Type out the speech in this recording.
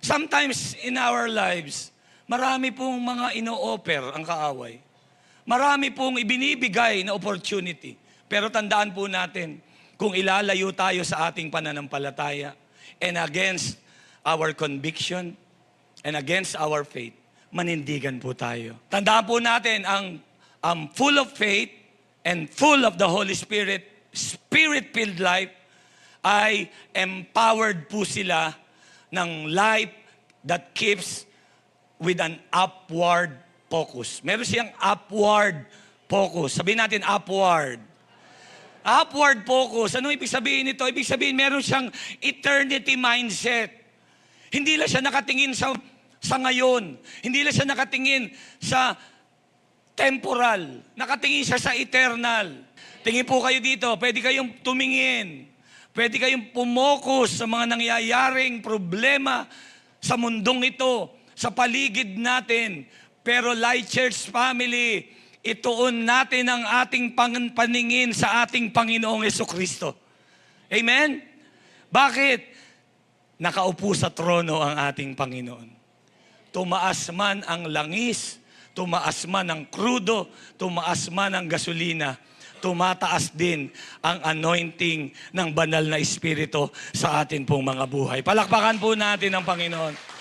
Sometimes in our lives, marami pong mga ino-offer ang kaaway. Marami pong ibinibigay na opportunity. Pero tandaan po natin, kung ilalayo tayo sa ating pananampalataya and against our conviction and against our faith, manindigan po tayo. Tandaan po natin, ang full of faith and full of the Holy Spirit, Spirit-filled life, ay empowered po sila ng life that keeps with an upward focus. Meron siyang upward focus. Sabihin natin upward. Upward focus. Anong ibig sabihin nito? Ibig sabihin meron siyang eternity mindset. Hindi lang siya nakatingin sa ngayon. Hindi lang siya nakatingin sa temporal. Nakatingin siya sa eternal. Tingin po kayo dito. Pwede kayong tumingin. Pwede kayong pumokus sa mga nangyayaring problema sa mundong ito, sa paligid natin. Pero Light Church family, ituon natin ang ating paningin sa ating Panginoong Jesucristo. Amen? Bakit? Nakaupo sa trono ang ating Panginoon. Tumaas man ang langis, tumaas man ang krudo, tumaas man ang gasolina, tumataas din ang anointing ng banal na Espiritu sa atin pong mga buhay. Palakpakan po natin ang Panginoon.